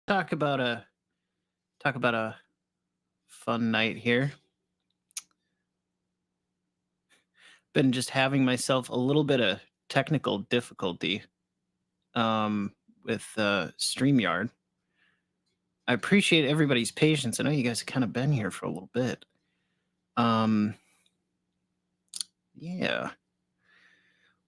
talk about a talk about a fun night here. Been just having myself a little bit of technical difficulty with StreamYard. I appreciate everybody's patience. I know you guys have kind of been here for a little bit. Um yeah.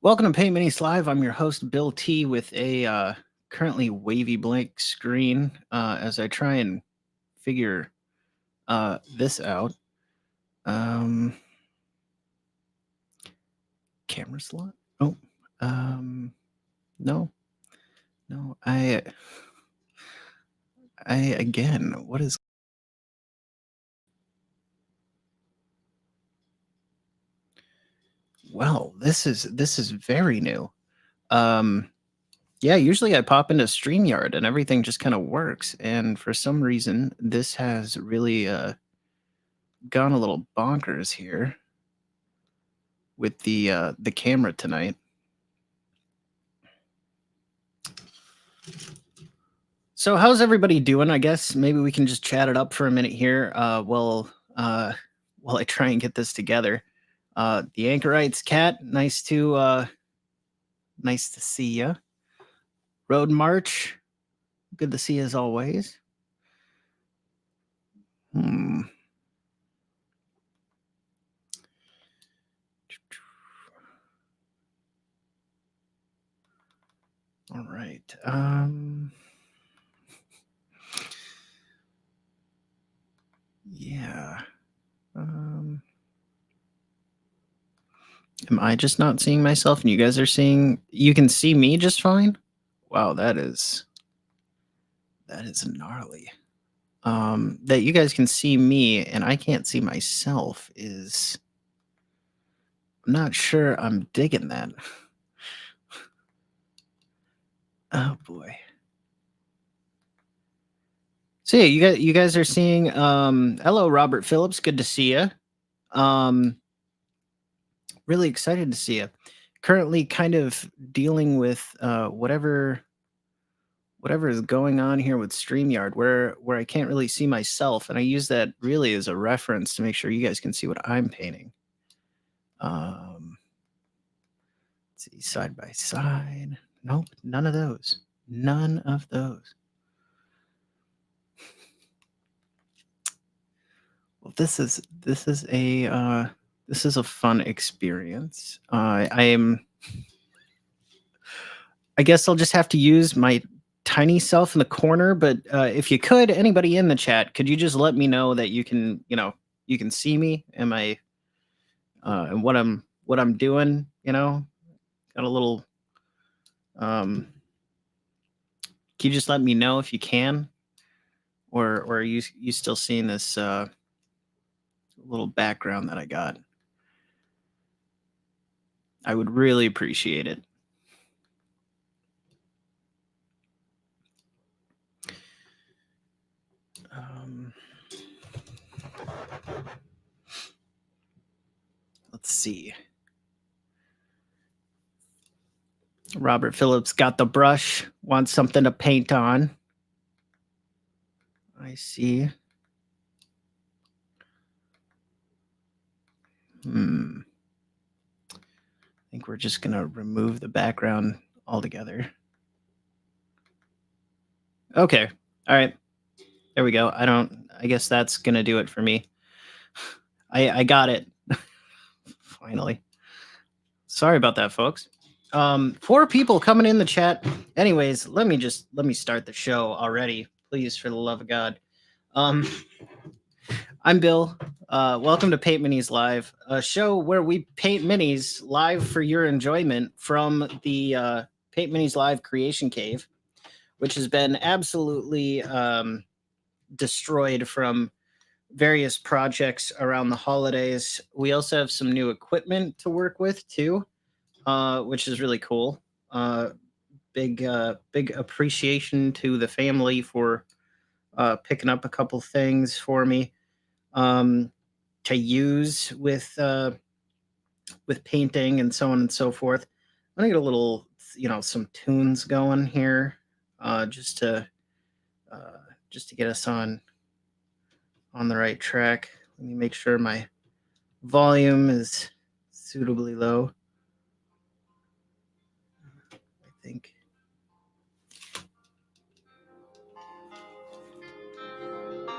Welcome to Paint Minis Live. I'm your host Bill T with a currently wavy blank screen as I try and figure this out. Um Camera slot? Oh, no. No, again, what is well, this is very new. Um, yeah, usually I pop into StreamYard and everything just kind of works, and for some reason, this has really gone a little bonkers here with the camera tonight. So how's everybody doing? I guess maybe we can just chat it up for a minute here. While I try and get this together. The anchorites cat, nice to see you. Road March, good to see you as always. Hmm. All right. Yeah. Am I just not seeing myself and you guys are seeing you can see me just fine? Wow, that is gnarly. That you guys can see me and I can't see myself is I'm not sure I'm digging that. Oh boy. So yeah, you guys are seeing hello Robert Phillips, good to see you. Um really excited to see you. Currently kind of dealing with whatever is going on here with StreamYard where I can't really see myself and I use that really as a reference to make sure you guys can see what I'm painting. Let's see side by side. Nope, none of those. None of those. Well, this is a fun experience. I guess I'll just have to use my tiny self in the corner. But if you could, anybody in the chat, could you just let me know that you can see me? Am I and what I'm doing? Got a little. Can you just let me know if you can, or are you still seeing this little background that I got? I would really appreciate it. Let's see. Robert Phillips got the brush, wants something to paint on. I see. I think we're just going to remove the background altogether. Okay. All right. There we go. I guess that's going to do it for me. I got it. Finally. Sorry about that, folks. 4 people coming in the chat. Anyways, let me start the show already, please, for the love of God. I'm Bill. Welcome to Paint Minis Live, a show where we paint minis live for your enjoyment from the Paint Minis Live Creation Cave, which has been absolutely destroyed from various projects around the holidays. We also have some new equipment to work with too, which is really cool. Big appreciation to the family for picking up a couple things for me to use with painting and so on and so forth. I'm gonna get a little, some tunes going here, just to just to get us on the right track. Let me make sure my volume is suitably low. I think.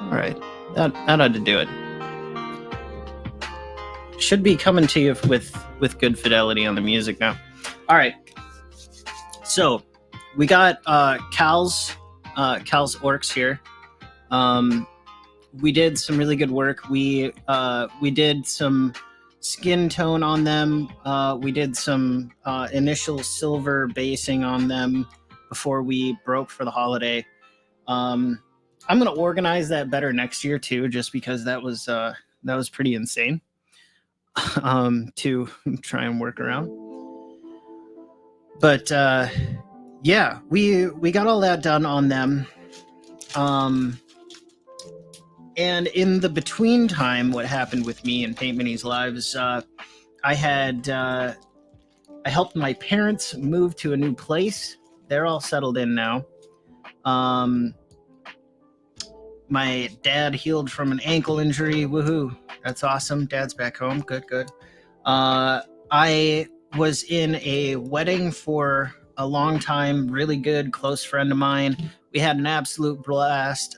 All right, that ought to do it. Should be coming to you with good fidelity on the music now. All right, so we got Cal's Orks here. We did some really good work. We did some skin tone on them. We did some initial silver basing on them before we broke for the holiday. I'm gonna organize that better next year too, just because that was pretty insane to try and work around. But yeah, we got all that done on them. And in the between time, what happened with me and Paint Minis Lives, I helped my parents move to a new place. They're all settled in now. My dad healed from an ankle injury. Woohoo! That's awesome. Dad's back home. Good. I was in a wedding for a long time. Really good, close friend of mine. We had an absolute blast.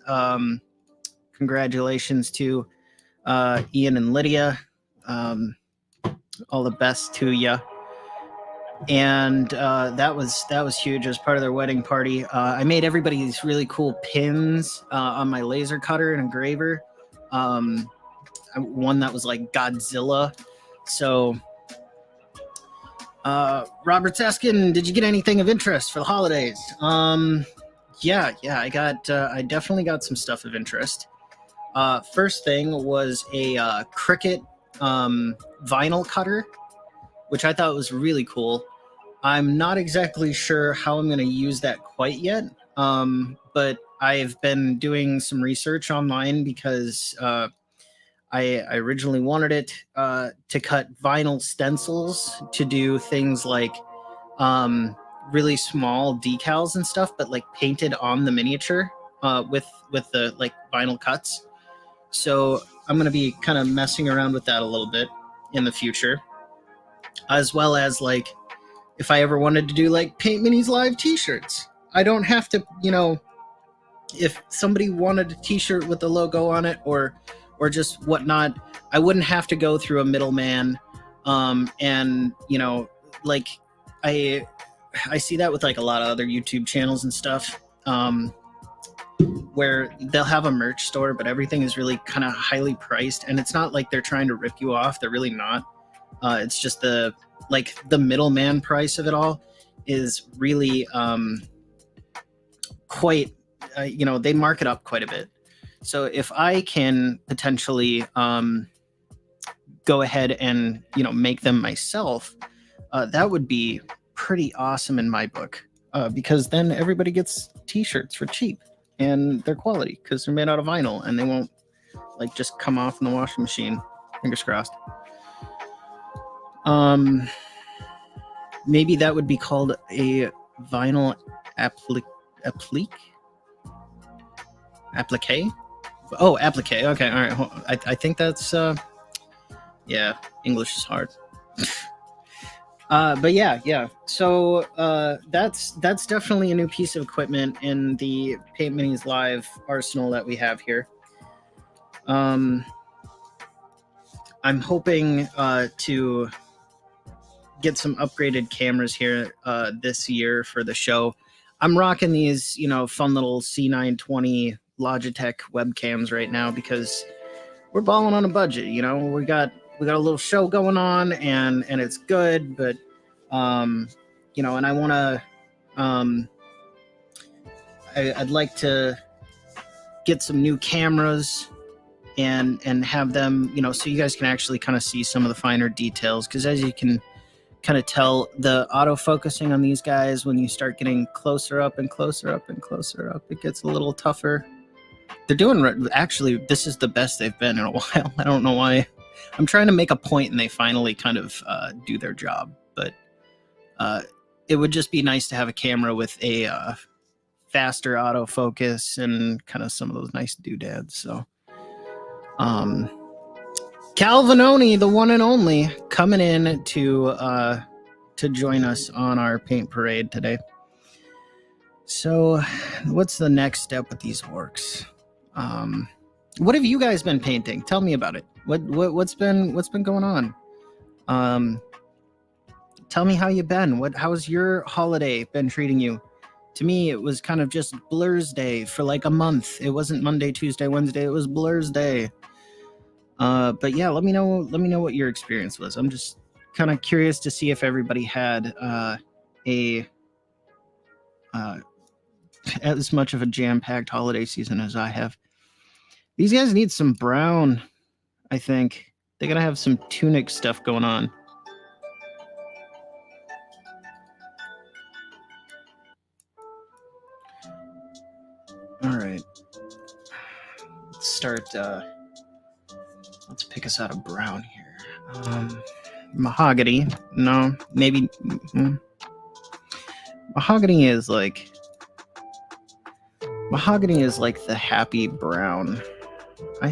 Congratulations to Ian and Lydia. All the best to you. And that was huge as part of their wedding party. I made everybody these really cool pins on my laser cutter and engraver. One that was like Godzilla. So Robert's asking, did you get anything of interest for the holidays? Yeah, I definitely got some stuff of interest. First thing was a Cricut vinyl cutter, which I thought was really cool. I'm not exactly sure how I'm going to use that quite yet, but I've been doing some research online because I originally wanted it to cut vinyl stencils to do things like really small decals and stuff, but like painted on the miniature with the like vinyl cuts. So I'm going to be kind of messing around with that a little bit in the future, as well as like if I ever wanted to do like Paint Minis Live t-shirts. I don't have to, if somebody wanted a t-shirt with the logo on it or just whatnot, I wouldn't have to go through a middleman. And like I see that with like a lot of other YouTube channels and stuff, where they'll have a merch store, but everything is really kind of highly priced, and it's not like they're trying to rip you off. They're really not. It's just the middleman price of it all is really quite, they mark it up quite a bit. So if I can potentially go ahead and, make them myself, that would be pretty awesome in my book, because then everybody gets t-shirts for cheap and they're quality because they're made out of vinyl and they won't like just come off in the washing machine. Fingers crossed. Maybe that would be called a vinyl applique. Oh, applique. Okay, all right. I think that's yeah. English is hard. But yeah. So that's definitely a new piece of equipment in the Paint Minis Live arsenal that we have here. I'm hoping to get some upgraded cameras here this year for the show. I'm rocking these, fun little C920 Logitech webcams right now because we're balling on a budget. We got a little show going on and it's good, but and I want to I'd like to get some new cameras and have them, so you guys can actually kind of see some of the finer details, because as you can kind of tell, the auto-focusing on these guys, when you start getting closer up and closer up and closer up, it gets a little tougher. They're doing, actually, this is the best they've been in a while. I don't know why. I'm trying to make a point and they finally kind of do their job, but it would just be nice to have a camera with a faster autofocus and kind of some of those nice doodads. So, Calvinoni, the one and only, coming in to join us on our paint parade today. So, what's the next step with these orcs? What have you guys been painting? Tell me about it. What's been going on? Tell me how you've been. How's your holiday been treating you? To me, it was kind of just Blur's Day for like a month. It wasn't Monday, Tuesday, Wednesday. It was Blur's Day. But yeah, let me know what your experience was. I'm just kind of curious to see if everybody had as much of a jam-packed holiday season as I have. These guys need some brown, I think. They gotta have some tunic stuff going on. All right. Let's start. Let's pick us out a brown here. Mahogany. No, maybe. Mahogany is like the happy brown. I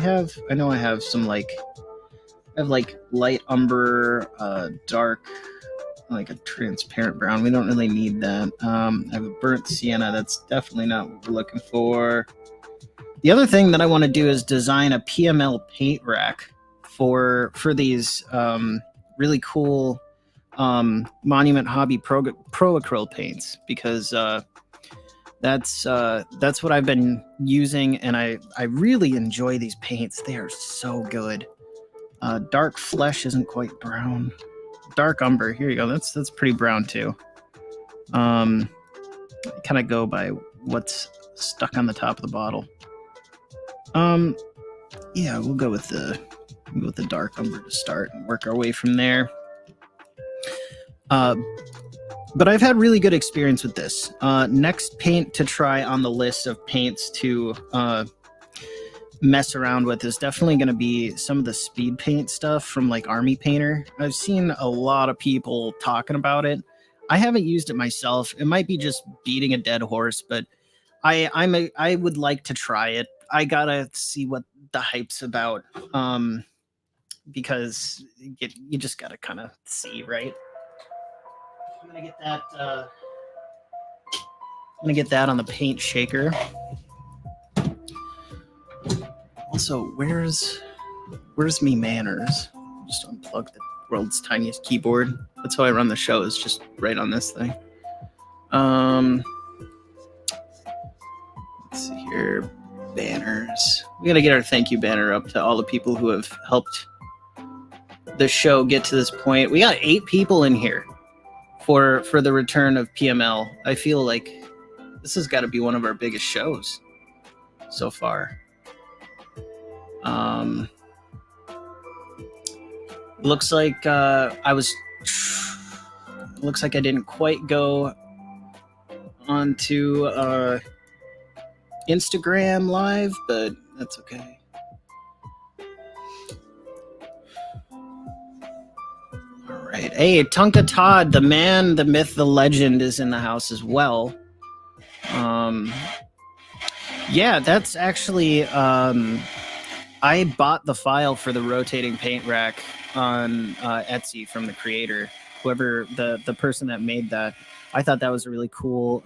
know I have some like light umber, dark, like a transparent brown. We don't really need that. I have a burnt sienna. That's definitely not what we're looking for. The other thing that I want to do is design a PML paint rack for these really cool Monument Hobby Pro Acryl paints, because that's what I've been using, and I really enjoy these paints. They are so good. Dark Flesh isn't quite brown. Dark Umber, here you go. That's pretty brown too. Kind of go by what's stuck on the top of the bottle. Yeah, we'll go with the Dark Umber to start and work our way from there. But I've had really good experience with this. Next paint to try on the list of paints to mess around with is definitely going to be some of the speed paint stuff from like Army Painter. I've seen a lot of people talking about it. I haven't used it myself. It might be just beating a dead horse, but I would like to try it. I gotta see what the hype's about, because you just gotta kind of see, right? I'm gonna get that on the paint shaker. Also, where's me manners? Just unplug the world's tiniest keyboard. That's how I run the show, is just right on this thing. Let's see here. Banners. We gotta get our thank you banner up to all the people who have helped the show get to this point. We got 8 people in here for the return of PML. I feel like this has got to be one of our biggest shows so far. Looks like looks like I didn't quite go onto Instagram live, but that's okay. All right. Hey, Tonka Todd, the man, the myth, the legend, is in the house as well. Yeah, that's actually I bought the file for the rotating paint rack on Etsy from the creator, whoever the person that made that. I thought that was a really cool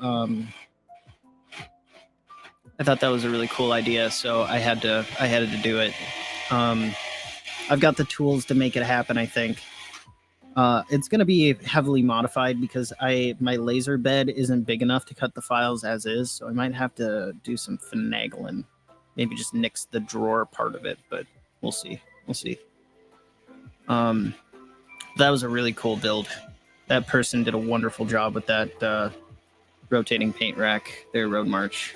idea, so I had to do it. I've got the tools to make it happen, I think. It's going to be heavily modified because my laser bed isn't big enough to cut the files as is, so I might have to do some finagling. Maybe just nix the drawer part of it, but we'll see. That was a really cool build. That person did a wonderful job with that rotating paint rack, their Road March.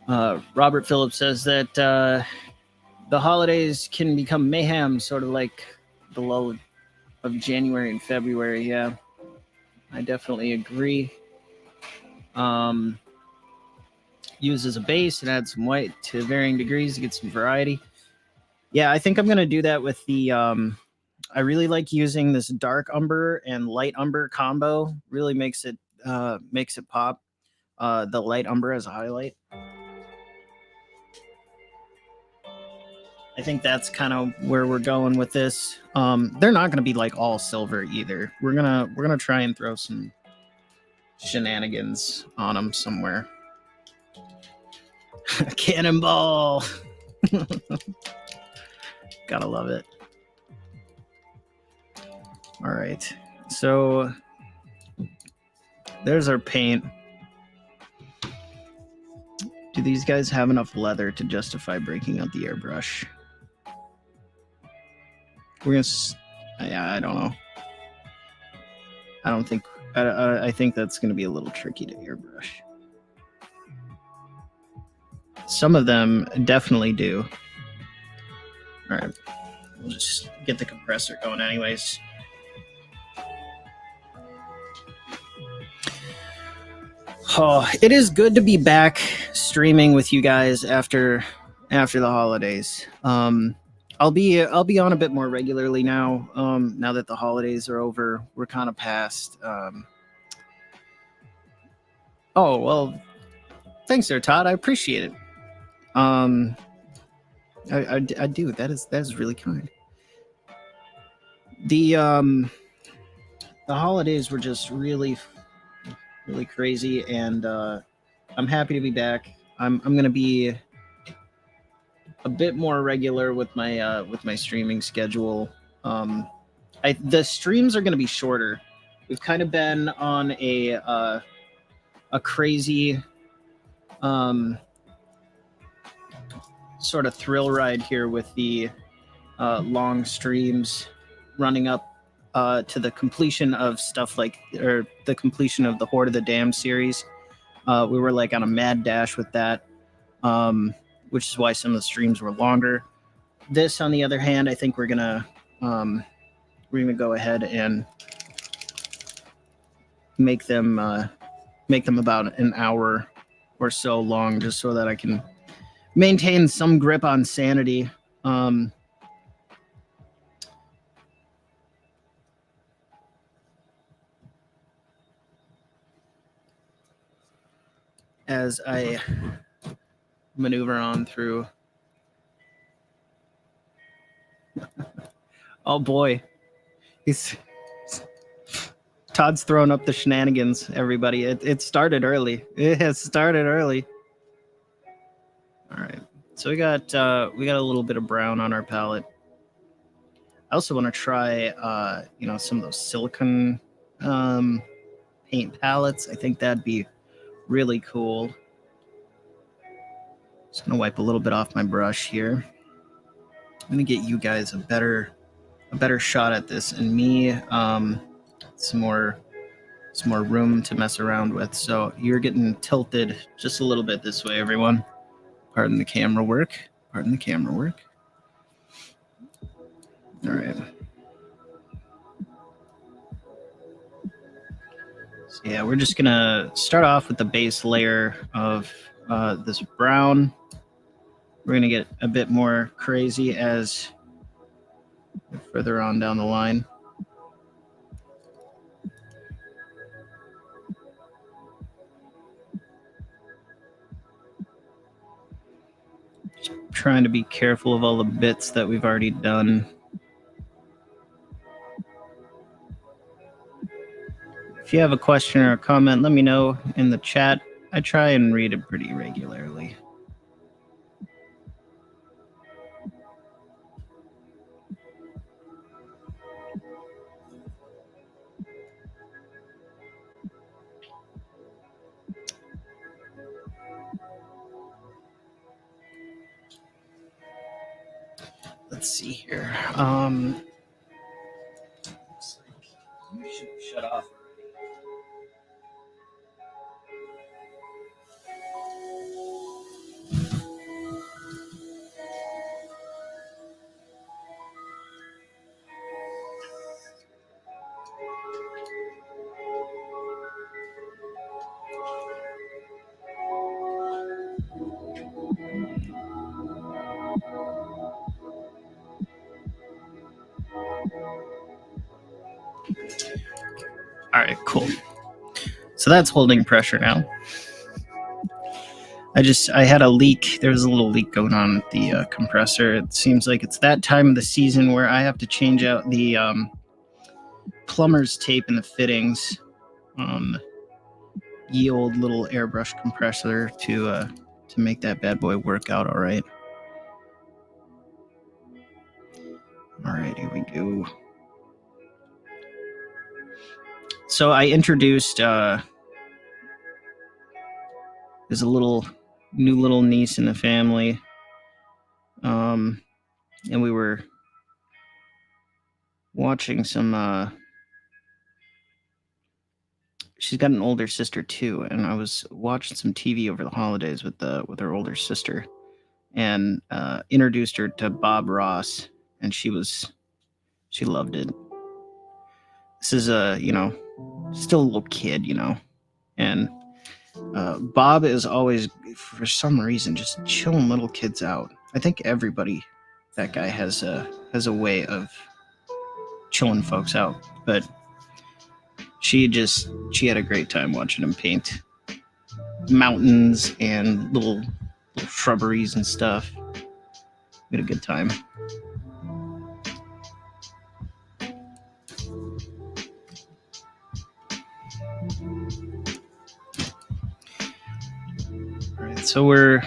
Robert Phillips says that the holidays can become mayhem, sort of like the lull of January and February. Yeah, I definitely agree. Use as a base and add some white to varying degrees to get some variety. Yeah, I think I'm going to do that with the... I really like using this dark umber and light umber combo. Really makes it pop. the light umber as a highlight. I think that's kind of where we're going with this. They're not going to be like all silver either. We're gonna try and throw some shenanigans on them somewhere. Cannonball. Gotta love it. All right, so there's our paint. Do these guys have enough leather to justify breaking out the airbrush? We're gonna, yeah, I don't know. I don't think, I think that's gonna be a little tricky to airbrush. Some of them definitely do. All right, we'll just get the compressor going anyways. Oh, it is good to be back streaming with you guys after the holidays. I'll be on a bit more regularly now. Now that the holidays are over, we're kind of past. Oh well, thanks there, Todd. I appreciate it. I do. That is really kind. The holidays were just really crazy, and I'm happy to be back. I'm gonna be a bit more regular with my streaming schedule. The streams are gonna be shorter. We've kind of been on a crazy sort of thrill ride here with the long streams running up to the completion of stuff like, or the completion of the Horde of the Damned series. We were like on a mad dash with that, which is why some of the streams were longer. This, on the other hand, I think we're gonna go ahead and make them about an hour or so long, just so that I can maintain some grip on sanity. As I maneuver on through. Oh boy, Todd's throwing up the shenanigans. Everybody, it started early. It has started early. All right, so we got a little bit of brown on our palette. I also want to try some of those silicone paint palettes. I think that'd be really cool. Just gonna wipe a little bit off my brush here. I'm gonna get you guys a better shot at this, and me some more room to mess around with. So you're getting tilted just a little bit this way, everyone. Pardon the camera work. Pardon the camera work. All right. So yeah, we're just gonna start off with the base layer of this brown. We're gonna get a bit more crazy as further on down the line. Just trying to be careful of all the bits that we've already done. If you have a question or a comment, let me know in the chat. I try and read it pretty regularly. Let's see here. Looks like you should shut off. All right, cool. So that's holding pressure now. I had a leak. There was a little leak going on with the compressor. It seems like it's that time of the season where I have to change out the plumber's tape in the fittings on ye old little airbrush compressor to make that bad boy work out all right. All right, here we go. So I introduced there's a new little niece in the family, and we were watching some. She's got an older sister too, and I was watching some TV over the holidays with her older sister, and introduced her to Bob Ross, and she loved it. This is still a little kid, and Bob is always, for some reason, just chilling little kids out. I think that guy has a way of chilling folks out, but she had a great time watching him paint mountains and little shrubberies and stuff. We had a good time. All right, so I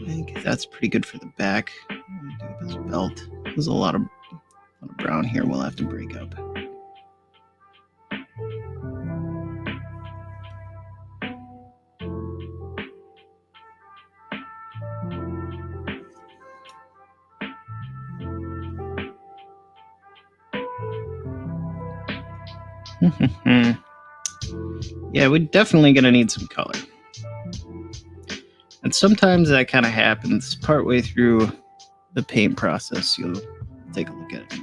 think that's pretty good for the back. I'm gonna do this belt. There's a lot of brown here we'll have to break up. Yeah, we're definitely gonna need some color. And sometimes that kind of happens partway through the paint process. You'll take a look at it.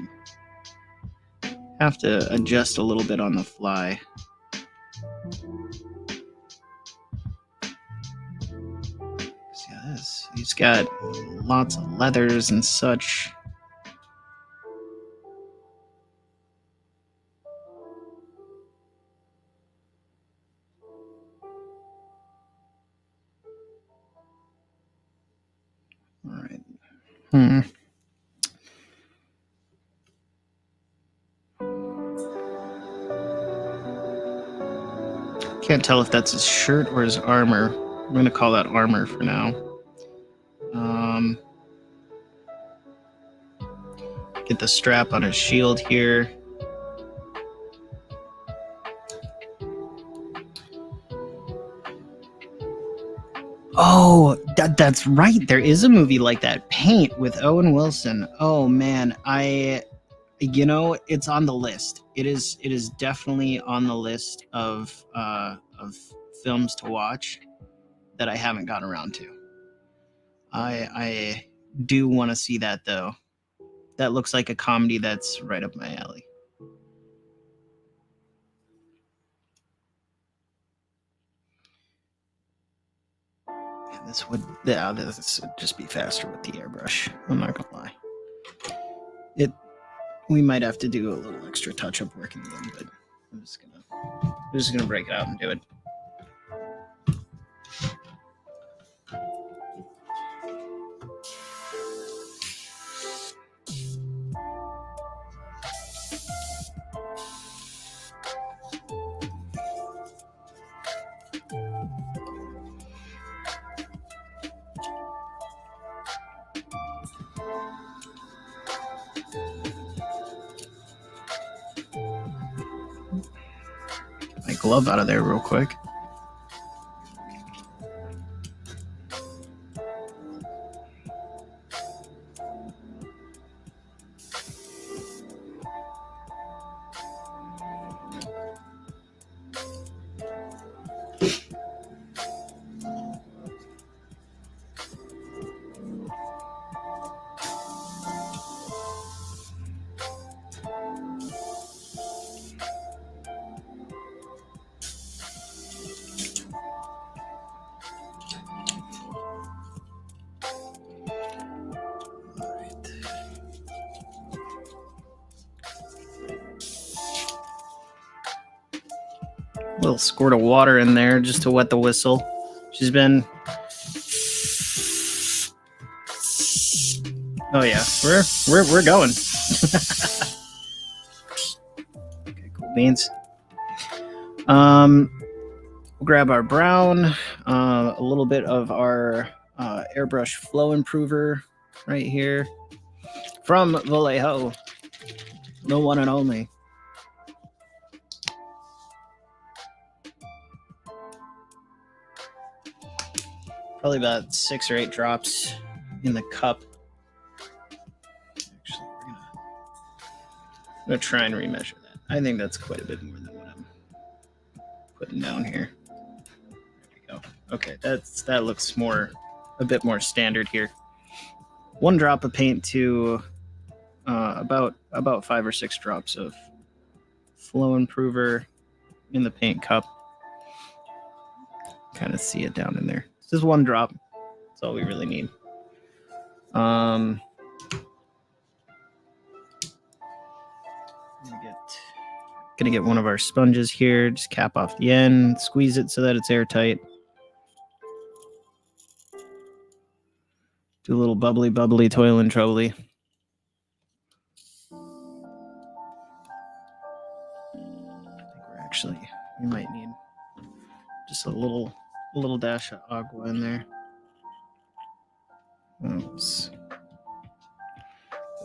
Have to adjust a little bit on the fly. See this? He's got lots of leathers and such. All right. Can't tell if that's his shirt or his armor. I'm going to call that armor for now. Get the strap on his shield here. Oh, that's right. There is a movie like that, Paint, with Owen Wilson. Oh man, it's on the list. It is definitely on the list of films to watch that I haven't gotten around to. I do want to see that though. That looks like a comedy that's right up my alley. This would just be faster with the airbrush. I'm not gonna lie. We might have to do a little extra touch-up work in the end, but I'm just gonna break it out and do it. My glove out of there real quick. A little squirt of water in there just to wet the whistle. She's been... Oh yeah, we're going. Okay, cool beans. We'll grab our brown, a little bit of our airbrush flow improver right here from Vallejo, the one and only. Probably about 6 or 8 drops in the cup. Actually, I'm gonna try and remeasure that. I think that's quite a bit more than what I'm putting down here. There we go. Okay, that looks a bit more standard here. 1 drop of paint to about 5 or 6 drops of flow improver in the paint cup. Kind of see it down in there. It's just 1 drop. That's all we really need. Gonna get one of our sponges here. Just cap off the end, squeeze it so that it's airtight. Do a little bubbly, toil and troubly. I think we might need just a little dash of agua in there. Oops.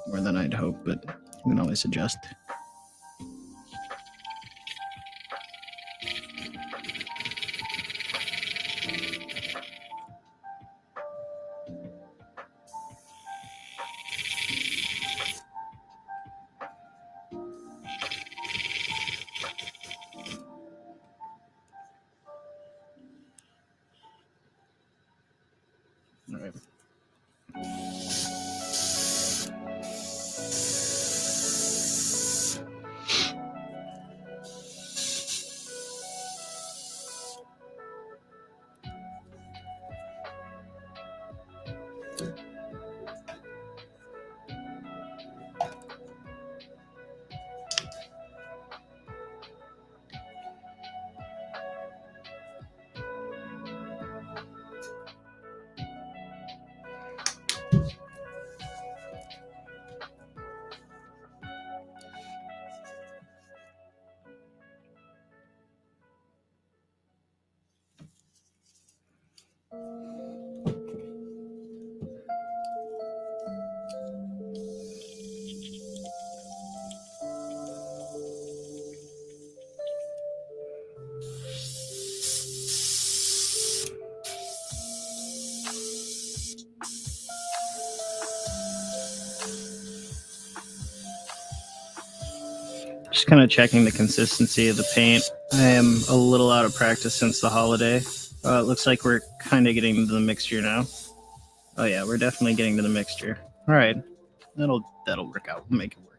More than I'd hope, but you can always adjust. All right. Just kind of checking the consistency of the paint. I am a little out of practice since the holiday. It looks like we're kind of getting to the mixture now. Oh yeah, we're definitely getting to the mixture. All right, that'll work out. We'll make it work.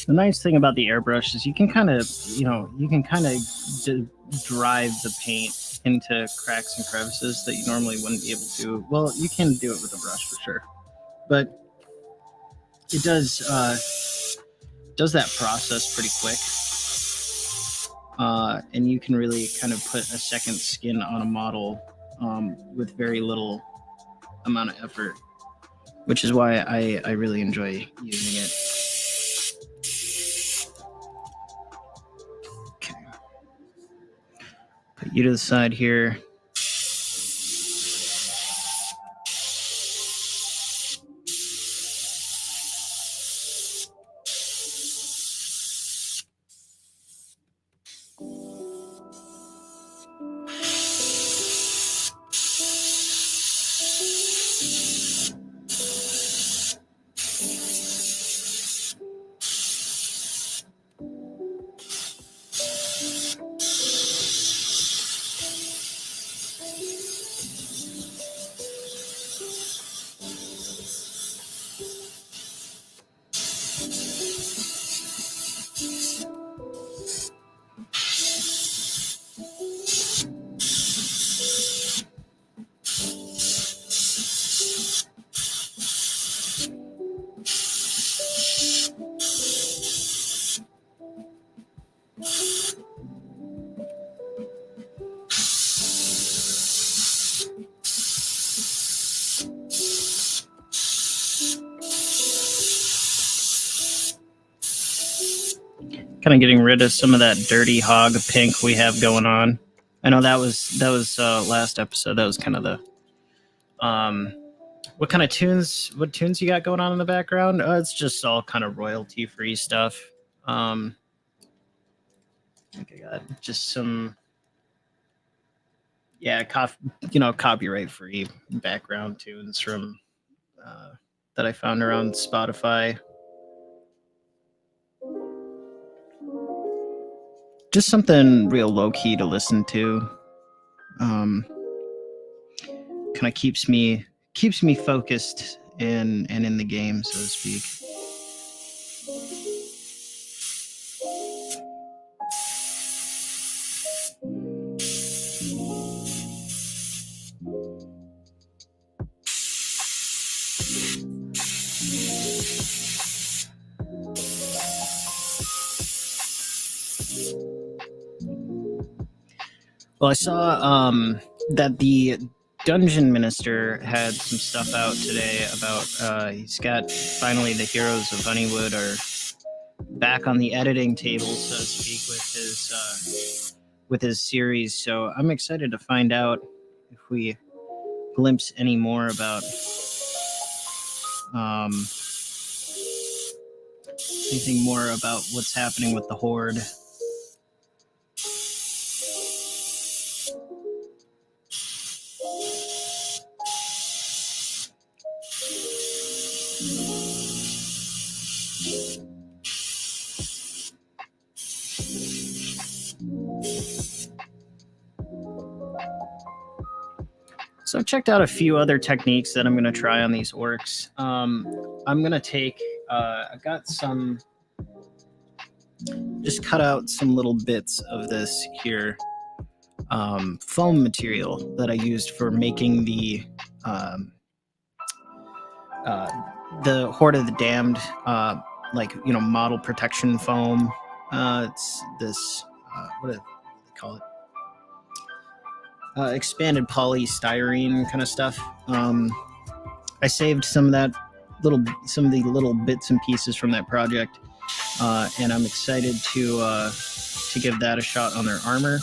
The nice thing about the airbrush is you can kind of drive the paint into cracks and crevices that you normally wouldn't be able to. Well, you can do it with a brush for sure, but it does that process pretty quick. And you can really kind of put a second skin on a model with very little amount of effort, which is why I really enjoy using it. Okay. Put you to the side here. Kind of getting rid of some of that dirty hog pink we have going on. I know that was last episode. That was kind of the what kind of tunes? What tunes you got going on in the background? It's just all kind of royalty free stuff. I think I got just some, copyright free background tunes from that I found around Spotify. Just something real low key to listen to. Kind of keeps me focused and in the game, so to speak. Well, I saw that the Dungeon Minister had some stuff out today about he's got finally the Heroes of Honeywood are back on the editing table, so to speak, with his series. So I'm excited to find out if we glimpse any more about anything more about what's happening with the Horde. So I've checked out a few other techniques that I'm going to try on these orcs. I'm going to take, I've got some, just cut out some little bits of this here, foam material that I used for making the Horde of the Damned, model protection foam. It's this, what do they call it? Expanded polystyrene kind of stuff. I saved some of the little bits and pieces from that project, and I'm excited to give that a shot on their armor.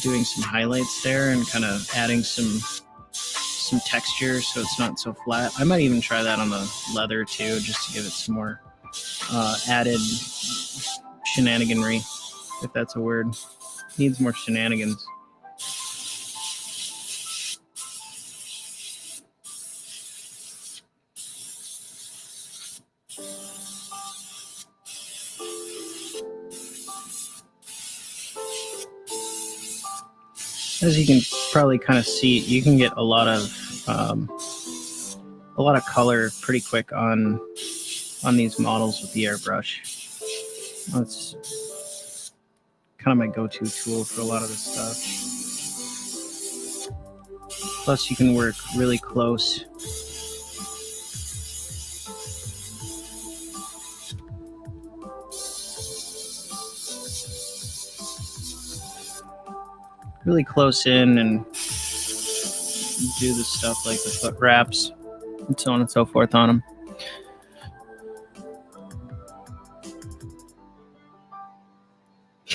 Doing some highlights there and kind of adding some texture so it's not so flat. I might even try that on the leather too, just to give it some more added shenaniganry, if that's a word. Needs more shenanigans. As you can probably kind of see, you can get a lot of color pretty quick on these models with the airbrush. That's kind of my go-to tool for a lot of this stuff. Plus, you can work really close. Really close in and do the stuff like the foot wraps and so on and so forth on them.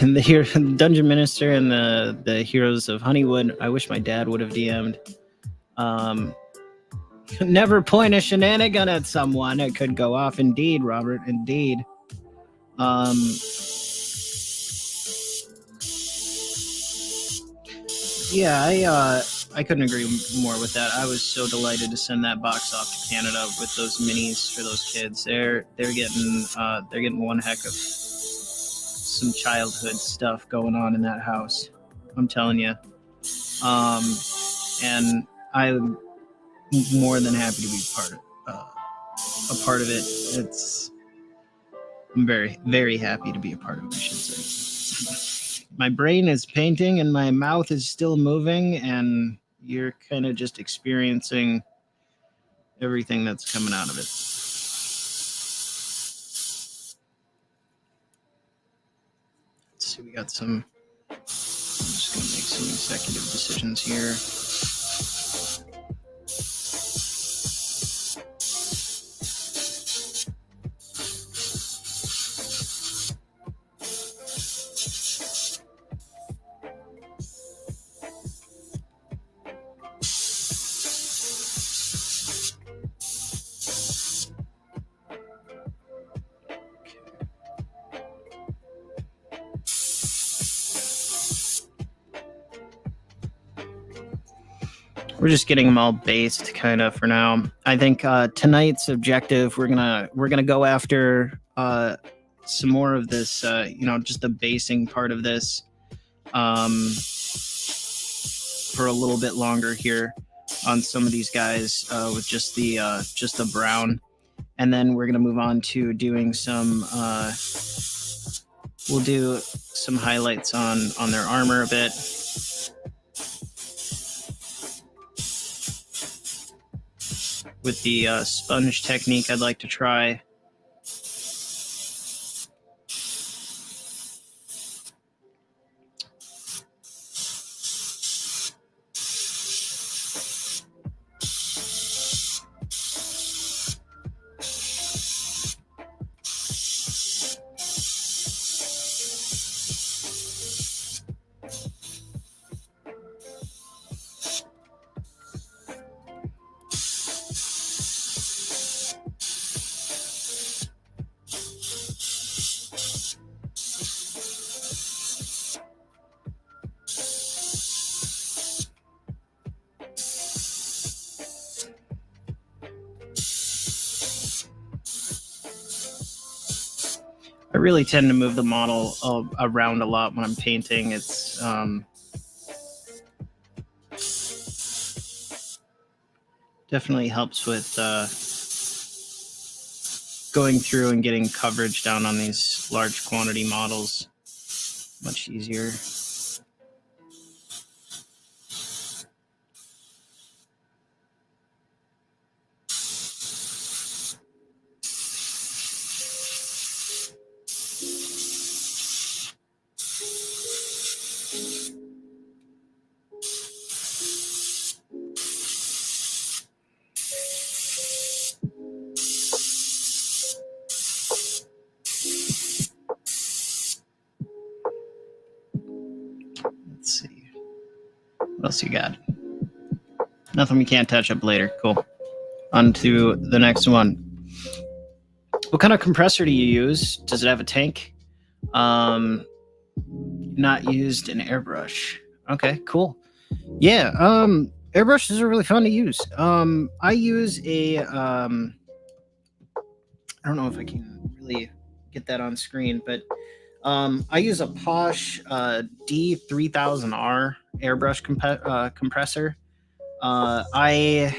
And the Dungeon Minister and the Heroes of Honeywood, I wish my dad would have DM'd. Never point a shenanigan at someone. It could go off indeed, Robert, indeed. Yeah, I couldn't agree more with that. I was so delighted to send that box off to Canada with those minis for those kids. They're getting one heck of some childhood stuff going on in that house. I'm telling you. And I'm more than happy to be a part of it. I'm very, very happy to be a part of it, I should say. My brain is painting and my mouth is still moving, and you're kind of just experiencing everything that's coming out of it. Let's see, we got some. I'm just going to make some executive decisions here. We're just getting them all based kind of for now. I think tonight's objective, we're gonna go after some more of this, just the basing part of this for a little bit longer here on some of these guys with just the brown, and then we're gonna move on to doing some. We'll do some highlights on their armor a bit. With the sponge technique, I'd like to try. I really tend to move the model around a lot when I'm painting. It's definitely helps with going through and getting coverage down on these large quantity models much easier. Let's see. What else you got? Nothing we can't touch up later. Cool. On to the next one. What kind of compressor do you use? Does it have a tank? Not used an airbrush. Okay, cool. Yeah, airbrushes are really fun to use. I use a I don't know if I can really get that on screen, but I use a Posh D3000R airbrush compressor. I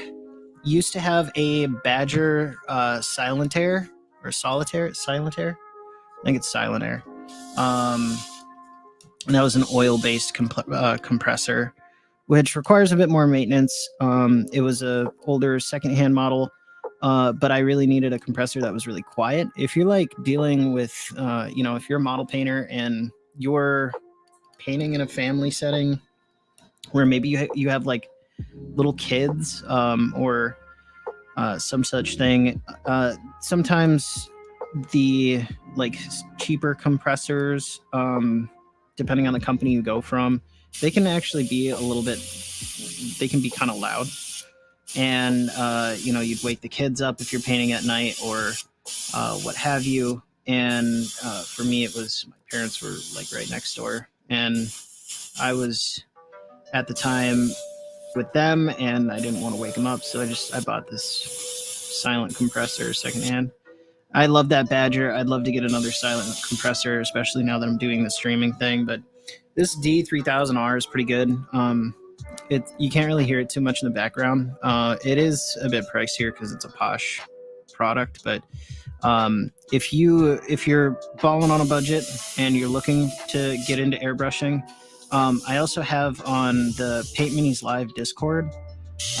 used to have a Badger Silentair or Silentair. I think it's Silentair. And that was an oil-based compressor, which requires a bit more maintenance. It was a older secondhand model, but I really needed a compressor that was really quiet. If you're like dealing with, if you're a model painter and you're painting in a family setting where maybe you have like little kids or some such thing, sometimes the like cheaper compressors, depending on the company you go from, they can actually be they can be kind of loud. And, you'd wake the kids up if you're painting at night or what have you. And for me, it was my parents were like right next door. And I was at the time with them, and I didn't want to wake them up, so I bought this silent compressor secondhand. I love that Badger. I'd love to get another silent compressor, especially now that I'm doing the streaming thing. But this D3000R is pretty good. You can't really hear it too much in the background. It is a bit pricier because it's a posh product, but if you're balling on a budget and you're looking to get into airbrushing, I also have on the Paint Minis Live Discord.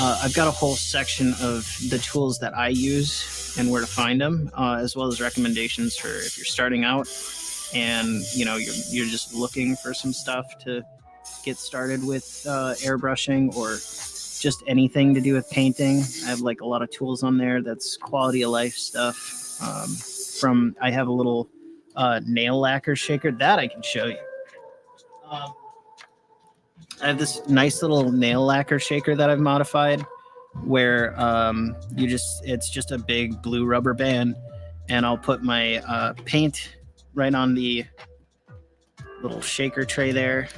I've got a whole section of the tools that I use and where to find them, as well as recommendations for if you're starting out and you're just looking for some stuff to get started with airbrushing or just anything to do with painting. I have like a lot of tools on there that's quality of life stuff. I have a little nail lacquer shaker that I can show you. I have this nice little nail lacquer shaker that I've modified where it's just a big blue rubber band, and I'll put my paint right on the little shaker tray there.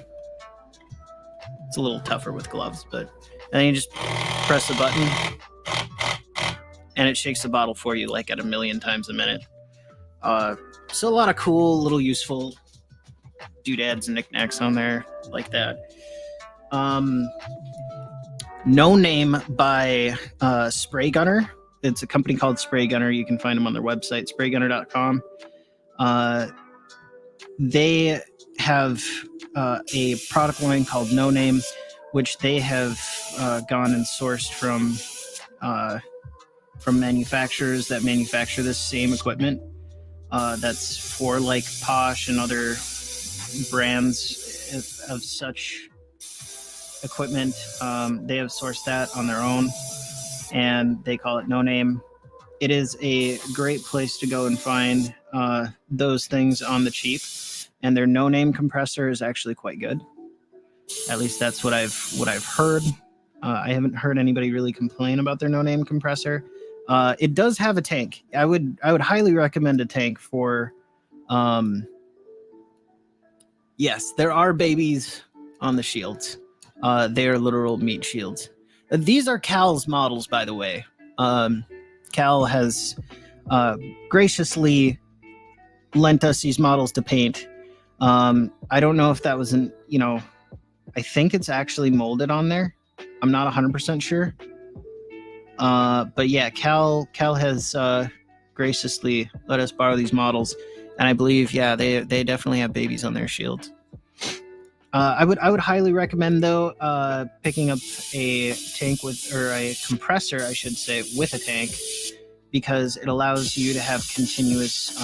It's a little tougher with gloves, but then you just press the button and it shakes the bottle for you like at 1,000,000 times a minute. So a lot of cool little useful doodads and knickknacks on there like that. No Name by Spray Gunner. It's a company called Spray Gunner. You can find them on their website, spraygunner.com. They have a product line called No Name, which they have gone and sourced from manufacturers that manufacture this same equipment. That's for like Posh and other brands of such equipment. They have sourced that on their own, and they call it No Name. It is a great place to go and find those things on the cheap, and their No Name compressor is actually quite good. At least that's what I've heard. I haven't heard anybody really complain about their No Name compressor. It does have a tank. I would highly recommend a tank for. Yes, there are babies on the shields. They are literal meat shields. These are Cal's models, by the way. Cal has graciously lent us these models to paint. I don't know if that was I think it's actually molded on there. I'm not 100% sure. But yeah, Cal has graciously let us borrow these models, and I believe they definitely have babies on their shields. I would highly recommend though picking up a tank or a compressor, I should say, with a tank, because it allows you to have continuous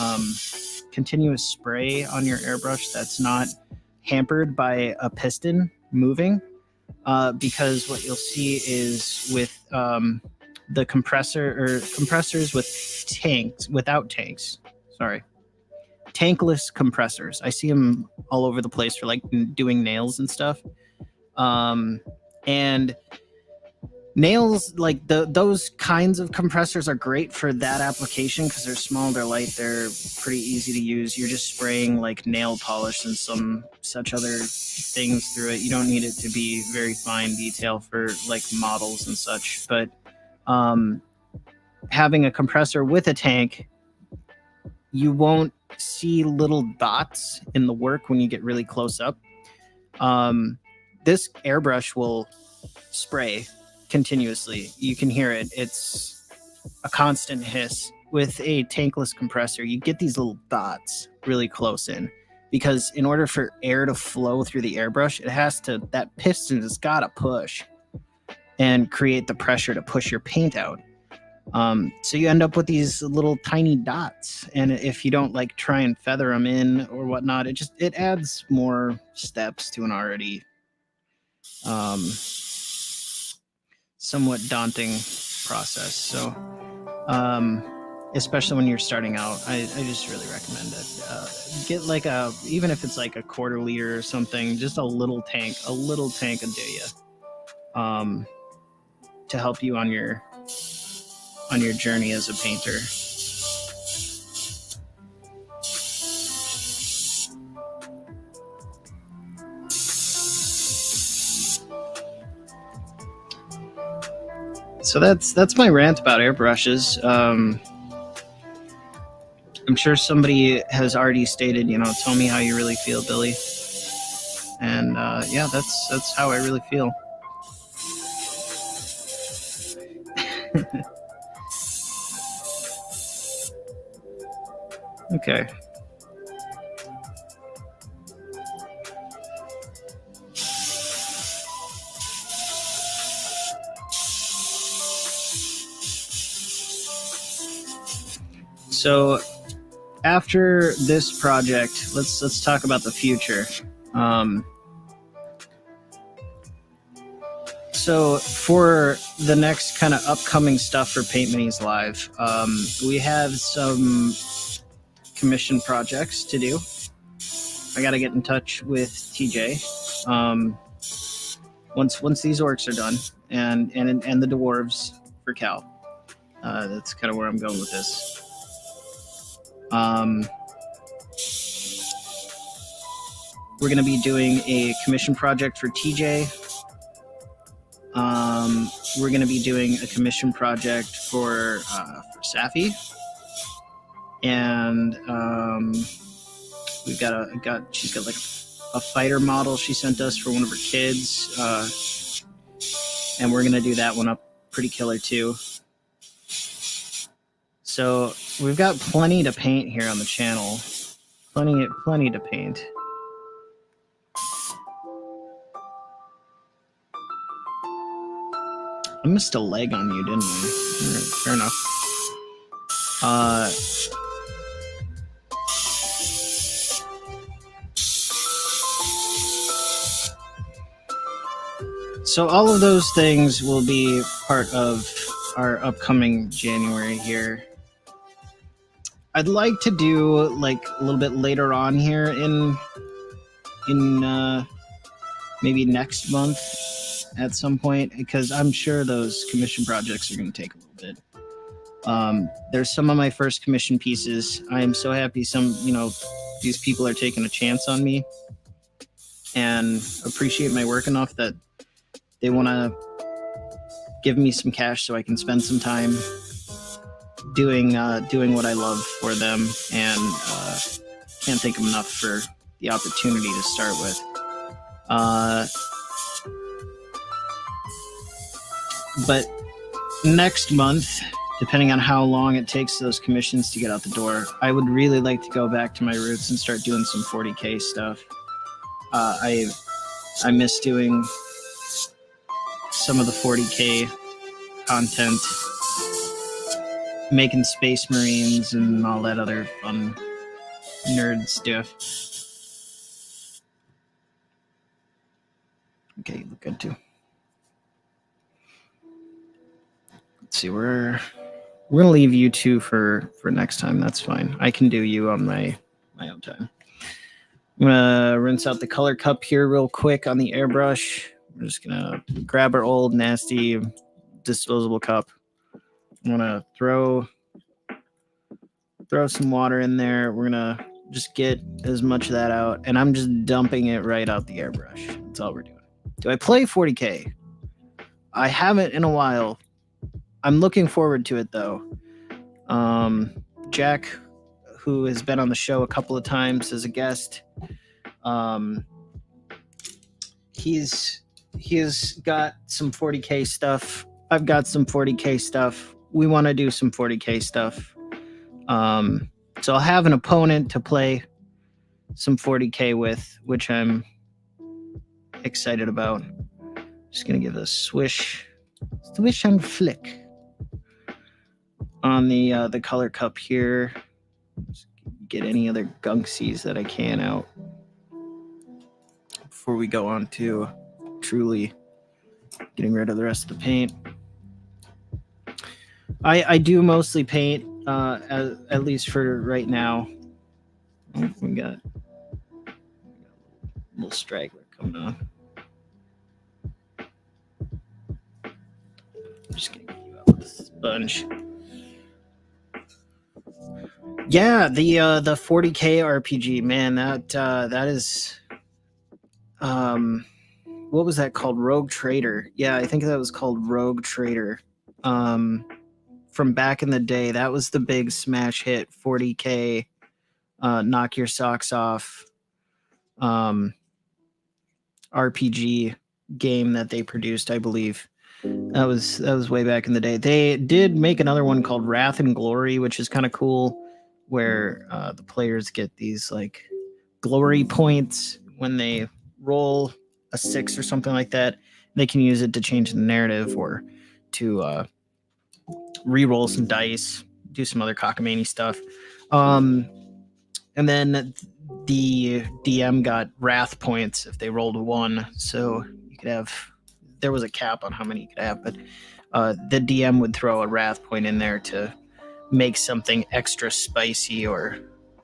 spray on your airbrush that's not hampered by a piston moving. Because what you'll see is with the compressors with tanks, without tanks, tankless compressors. I see them all over the place for like doing nails and stuff. And nails, like those kinds of compressors are great for that application because they're small, they're light, they're pretty easy to use. You're just spraying like nail polish and some such other things through it. You don't need it to be very fine detail for like models and such. But having a compressor with a tank, you won't see little dots in the work when you get really close up. This airbrush will spray continuously. You can hear it. It's a constant hiss. With a tankless compressor, you get these little dots really close in, because in order for air to flow through the airbrush, that piston has got to push and create the pressure to push your paint out. So you end up with these little tiny dots, and if you don't like try and feather them in or whatnot, it adds more steps to an already somewhat daunting process. So especially when you're starting out, I just really recommend it. Get like even if it's like a 1/4 liter or something, just a little tank will do you to help you on your journey as a painter. So that's my rant about airbrushes. I'm sure somebody has already stated, tell me how you really feel, Billy. And yeah, that's how I really feel. Okay. So after this project, let's talk about the future. So for the next kind of upcoming stuff for Paint Minis Live, we have some commission projects to do. I got to get in touch with TJ. Once these orcs are done, and the dwarves for Cal. That's kind of where I'm going with this. We're going to be doing a commission project for TJ. We're going to be doing a commission project for Safi. And she's got like a fighter model she sent us for one of her kids. And we're going to do that one up pretty killer too. So we've got plenty to paint here on the channel. Plenty to paint. I missed a leg on you, didn't I? Right, fair enough. So all of those things will be part of our upcoming January here. I'd like to do like a little bit later on here in maybe next month at some point, because I'm sure those commission projects are going to take a little bit. There's some of my first commission pieces. I am so happy these people are taking a chance on me and appreciate my work enough that they want to give me some cash so I can spend some time doing what I love for them, and can't thank them enough for the opportunity to start with. But next month, depending on how long it takes those commissions to get out the door, I would really like to go back to my roots and start doing some 40K stuff. I miss doing some of the 40K content, making Space Marines and all that other fun nerd stuff. Okay, you look good too. Let's see, we're gonna leave you two for next time. That's fine. I can do you on my own time. I'm gonna rinse out the color cup here real quick on the airbrush. We're just gonna grab our old nasty disposable cup. I'm gonna throw some water in there. We're gonna just get as much of that out, and I'm just dumping it right out the airbrush. That's all we're doing. Do I play 40K? I haven't in a while. I'm looking forward to it though. Jack, who has been on the show a couple of times as a guest, he's got some 40K stuff. I've got some 40K stuff. We want to do some 40K stuff. So I'll have an opponent to play some 40K with, which I'm excited about. Just gonna give a swish and flick on the color cup here. Just get any other gunksies that I can out before we go on to truly getting rid of the rest of the paint. I do mostly paint, at least for right now. Oh, we got a little straggler coming on. I'm just gonna get you out with this sponge. Yeah, the 40K RPG, man, that is, what was that called? Rogue Trader. Yeah, I think that was called Rogue Trader. from back in the day. That was the big smash hit, 40K, knock your socks off RPG game that they produced, I believe. That was way back in the day. They did make another one called Wrath and Glory, which is kind of cool, where the players get these like glory points when they roll a 6 or something like that. They can use it to change the narrative or to re-roll some dice, do some other cockamamie stuff. And then the DM got wrath points if they rolled a 1, so you could have. There was a cap on how many you could have, but the DM would throw a wrath point in there to make something extra spicy or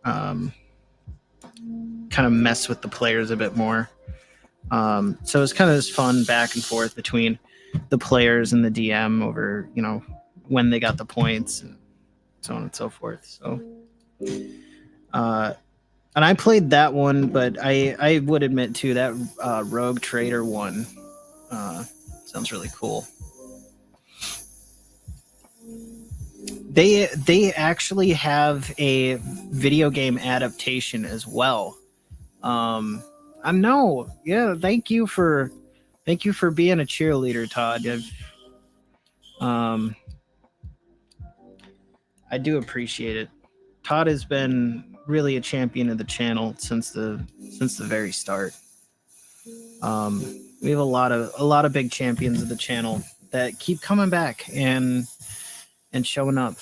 kind of mess with the players a bit more. So it was kind of this fun back and forth between the players and the DM over, when they got the points and so on and so forth. So, and I played that one, but I would admit too that Rogue Trader one sounds really cool. They actually have a video game adaptation as well. I know. Yeah, thank you for being a cheerleader, Todd. I do appreciate it. Todd has been really a champion of the channel since the very start. We have a lot of big champions of the channel that keep coming back and showing up.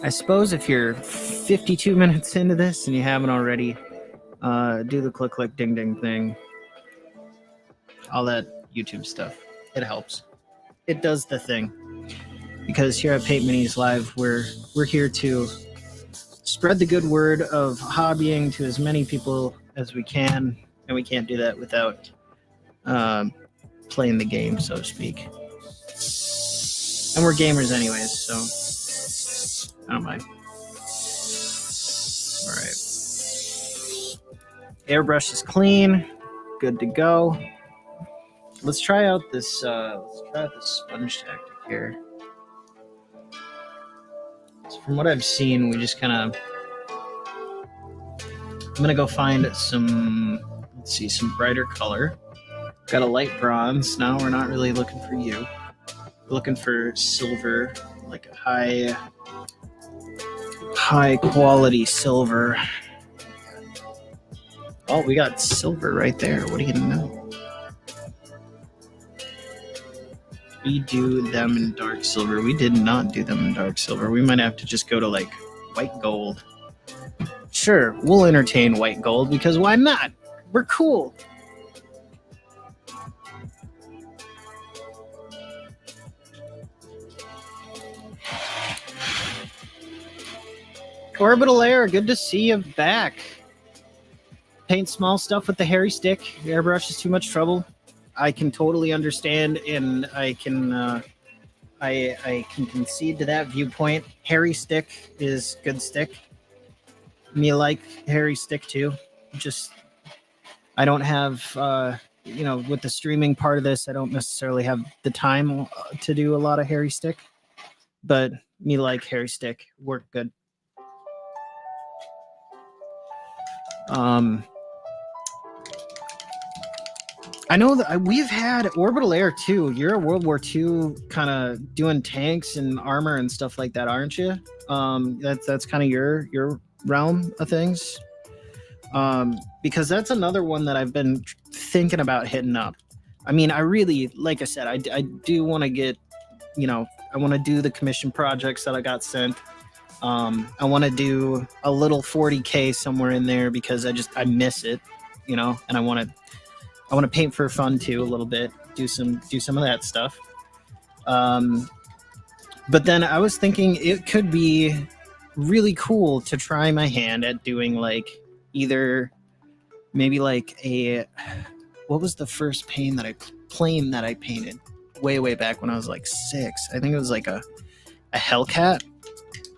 I suppose if you're 52 minutes into this and you haven't already, do the click ding ding thing. All that YouTube stuff. It helps. It does the thing. Because here at Paint Minis Live, we're here to spread the good word of hobbying to as many people as we can, and we can't do that without playing the game, so to speak. And we're gamers anyways, so I don't mind. All right. Airbrush is clean, good to go. Let's try out this sponge tactic here. So from what I've seen, we just kind of. I'm gonna go find some. Let's see, some brighter color. Got a light bronze. Now we're not really looking for you. We're looking for silver, like a high quality silver. Oh, we got silver right there. What do you know? We do them in dark silver. We did not do them in dark silver. We might have to just go to like white gold. Sure, we'll entertain white gold because why not? We're cool. Orbital Air, good to see you back. Paint small stuff with the hairy stick. Airbrush is too much trouble. I can totally understand, and I can concede to that viewpoint. Hairy stick is good stick. Me like hairy stick too. Just I don't have with the streaming part of this, I don't necessarily have the time to do a lot of hairy stick. But me like hairy stick, work good. I know that we've had Orbital Air too. You're a World War II kind of doing tanks and armor and stuff like that, aren't you? That's kind of your realm of things. Because that's another one that I've been thinking about hitting up. I mean, I really, like I said, I do want to get, I want to do the commission projects that I got sent. I want to do a little 40K somewhere in there because I miss it, and I want to paint for fun too a little bit, do some of that stuff. But then I was thinking it could be really cool to try my hand at doing like either maybe like what was the first plane that I painted way back when I was like 6? I think it was like a Hellcat.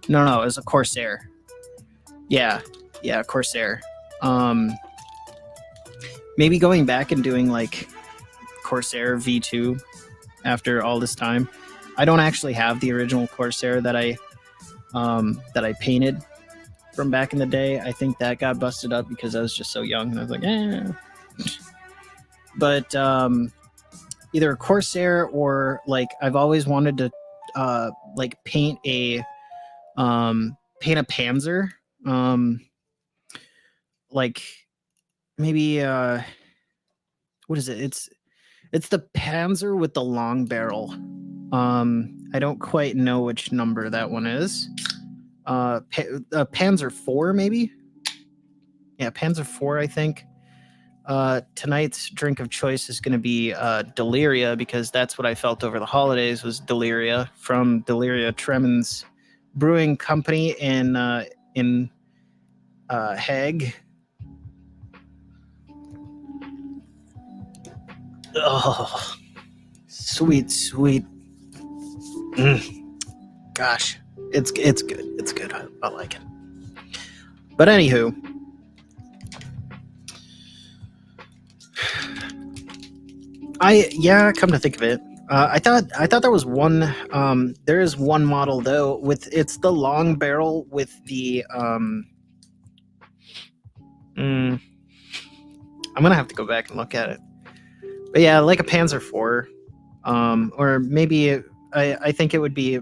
No, it was a Corsair. Yeah, Corsair. Maybe going back and doing like Corsair V2 after all this time. I don't actually have the original Corsair that I painted from back in the day. I think that got busted up because I was just so young and I was like, eh. But either a Corsair or like I've always wanted to like paint a Panzer. Like maybe what is it? It's the Panzer with the long barrel. I don't quite know which number that one is. Panzer 4 maybe? Yeah, Panzer 4 I think. Tonight's drink of choice is going to be Deliria because that's what I felt over the holidays was Deliria from Deliria Tremens Brewing Company in Hague. Oh, sweet. Gosh, it's good. It's good. I like it. But anywho, come to think of it, I thought there was one. There is one model though it's the long barrel with the I'm gonna have to go back and look at it. But yeah, like a Panzer 4, or maybe I think it would be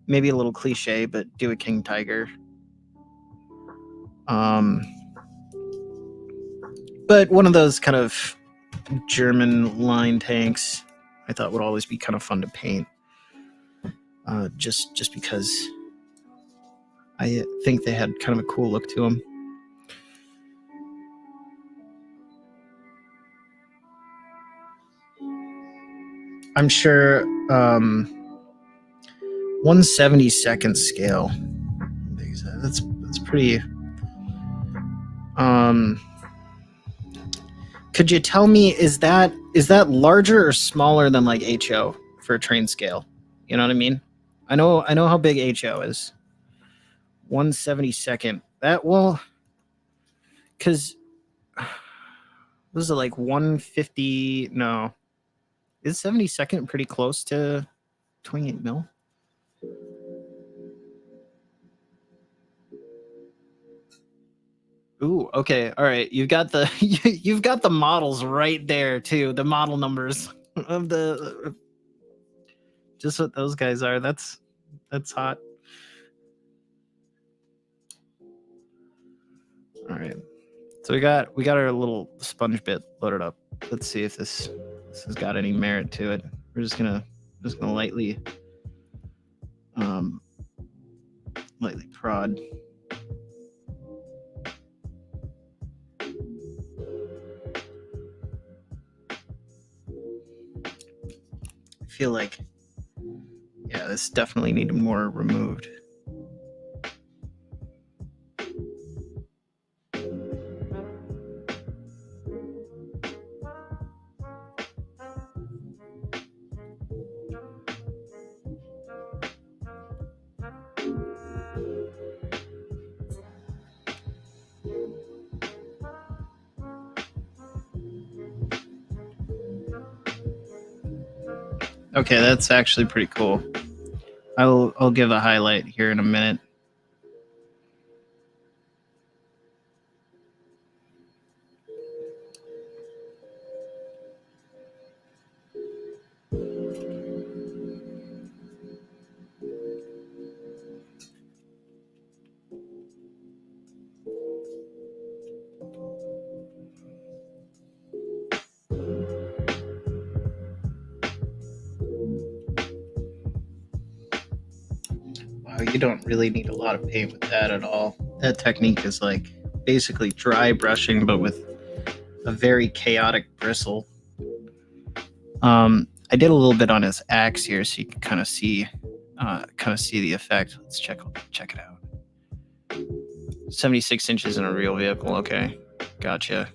maybe a little cliche, but do a King Tiger. But one of those kind of German line tanks I thought would always be kind of fun to paint. Just because I think they had kind of a cool look to them. I'm sure 1/72nd scale. That's pretty. Could you tell me is that larger or smaller than like HO for a train scale? You know what I mean? I know how big HO is. 1/72nd. That well, because was it like 150? No, is 72nd pretty close to 28 mil? Ooh, okay, all right. You've got the models right there too. The model numbers of the just what those guys are. That's hot. All right. So we got our little sponge bit loaded up. Let's see if this has got any merit to it. We're just gonna lightly prod. I feel like this definitely needed more removed. Okay, that's actually pretty cool. I'll give a highlight here in a minute. You don't really need a lot of paint with that at all. That technique is like basically dry brushing, but with a very chaotic bristle. I did a little bit on his axe here, so you can kind of see the effect. Let's check it out. 76 inches in a real vehicle. Okay, gotcha.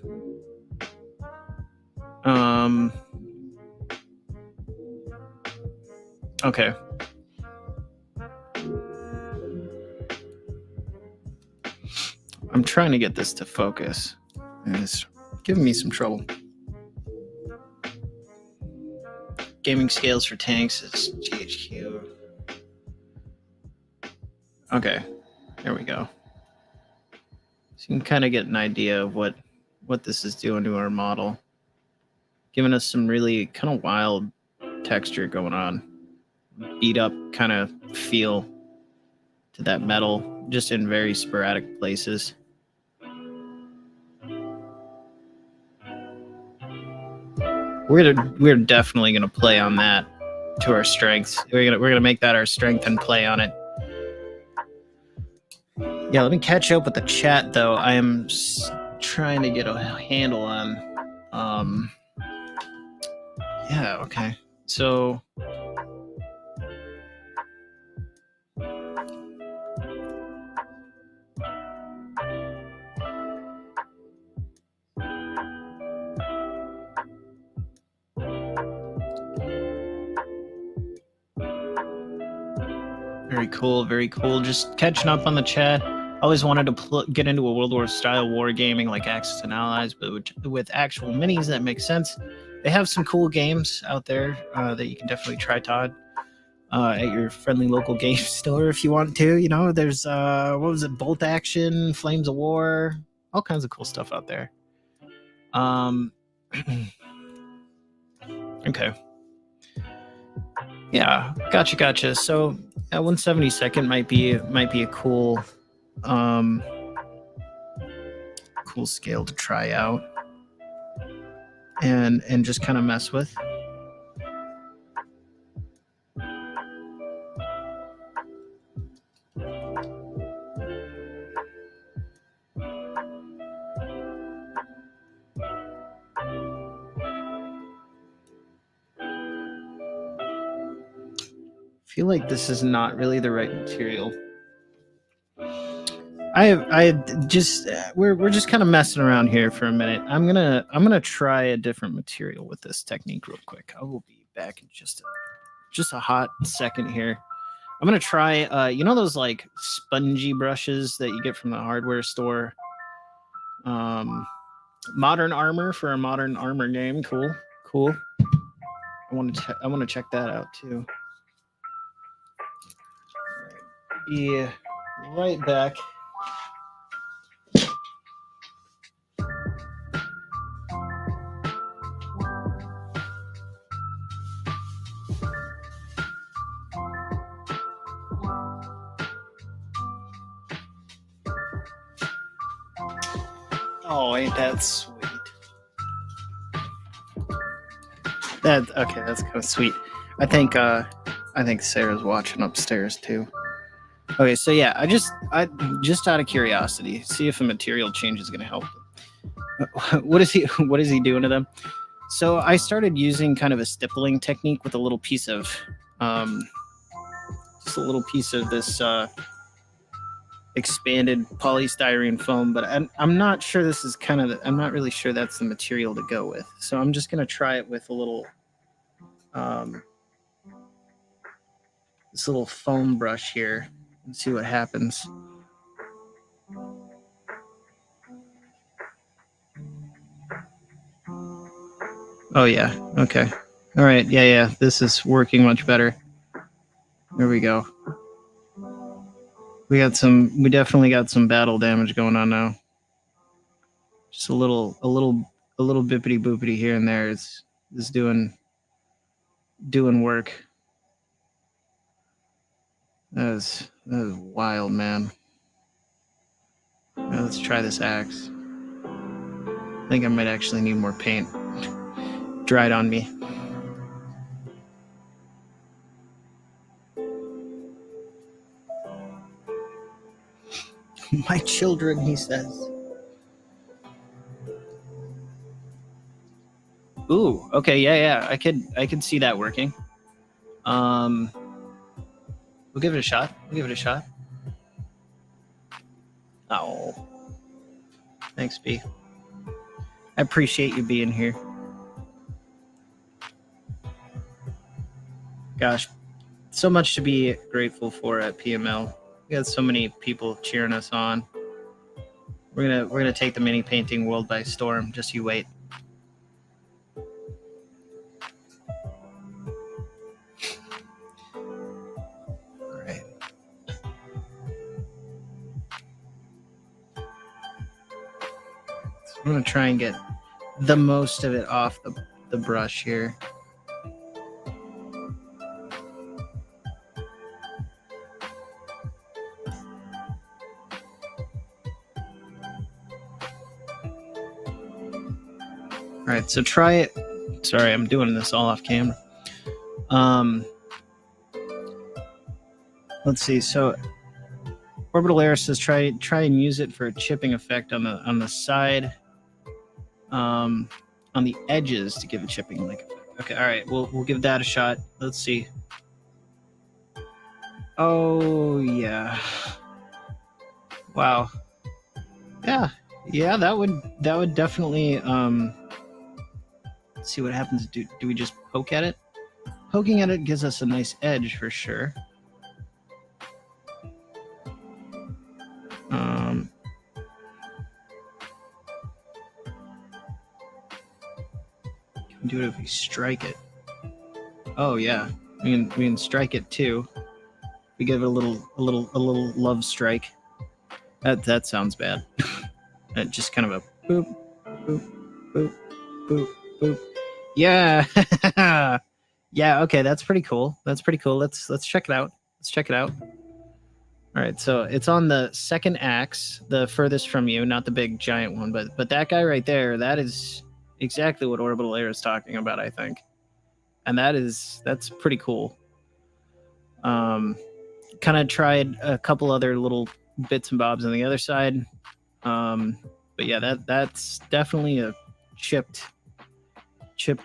Okay. I'm trying to get this to focus, and it's giving me some trouble. gaming scales for tanks is GHQ. Okay, there we go. So you can kind of get an idea of what this is doing to our model. Giving us some really kind of wild texture going on. Beat up kind of feel to that metal, just in very sporadic places. We're definitely gonna play on that to our strengths. We're gonna make that our strength and play on it. Yeah, let me catch up with the chat though. I am trying to get a handle on. Yeah. Okay. So. Very cool, very cool. Just catching up on the chat. Always wanted to get into a World War style wargaming like Axis and Allies, but with actual minis that makes sense. They have some cool games out there that you can definitely try, Todd, at your friendly local game store if you want to. You know, there's what was it, Bolt Action, Flames of War, all kinds of cool stuff out there. Okay. Yeah, gotcha. So 1/72 might be a cool cool scale to try out and just kind of mess with. I feel like this is not really the right material. I just we're just kind of messing around here for a minute. I'm gonna try a different material with this technique real quick. I will be back in just a hot second here. I'm gonna try you know those like spongy brushes that you get from the hardware store. Modern armor for a modern armor game. Cool. I want to check that out too. Be right back. Oh, ain't that sweet? That's kind of sweet. I think Sarah's watching upstairs too. Okay, so yeah, I just out of curiosity, see if a material change is going to help. What is he doing to them? So I started using kind of a stippling technique with a little piece of just a little piece of this expanded polystyrene foam, but I'm not sure this is I'm not really sure that's the material to go with. So I'm just going to try it with a little this little foam brush here and see what happens. Oh yeah, okay. All right, yeah, this is working much better. There we go. We definitely got some battle damage going on now. Just a little bippity boopity here and there is doing work. That is wild, man. Now let's try this axe. I think I might actually need more paint dried on me. My children, he says. Ooh, okay, yeah. I could see that working. We'll give it a shot. Oh. Thanks, B. I appreciate you being here. Gosh, so much to be grateful for at PML. We got so many people cheering us on. We're gonna take the mini painting world by storm. Just you wait. I'm going to try and get the most of it off the brush here. All right, so try it. Sorry, I'm doing this all off camera. Let's see. So Orbital Air says try and use it for a chipping effect on the side, on the edges to give a chipping like effect. Okay, all right, we'll give that a shot. Let's see. Oh yeah. Wow. Yeah, that would definitely let's see what happens. Do we just poke at it? Poking at it gives us a nice edge for sure. Can do it if we strike it. Oh yeah, we can strike it too. We give it a little love strike. That sounds bad. Just kind of a boop, boop, boop, boop, boop. Yeah, yeah. Okay, that's pretty cool. That's pretty cool. Let's check it out. Let's check it out. All right, so it's on the second axe, the furthest from you, not the big giant one, but that guy right there. That is exactly what Orbital Air is talking about, I think, and that's pretty cool. Kind of tried a couple other little bits and bobs on the other side, but yeah, that's definitely a chipped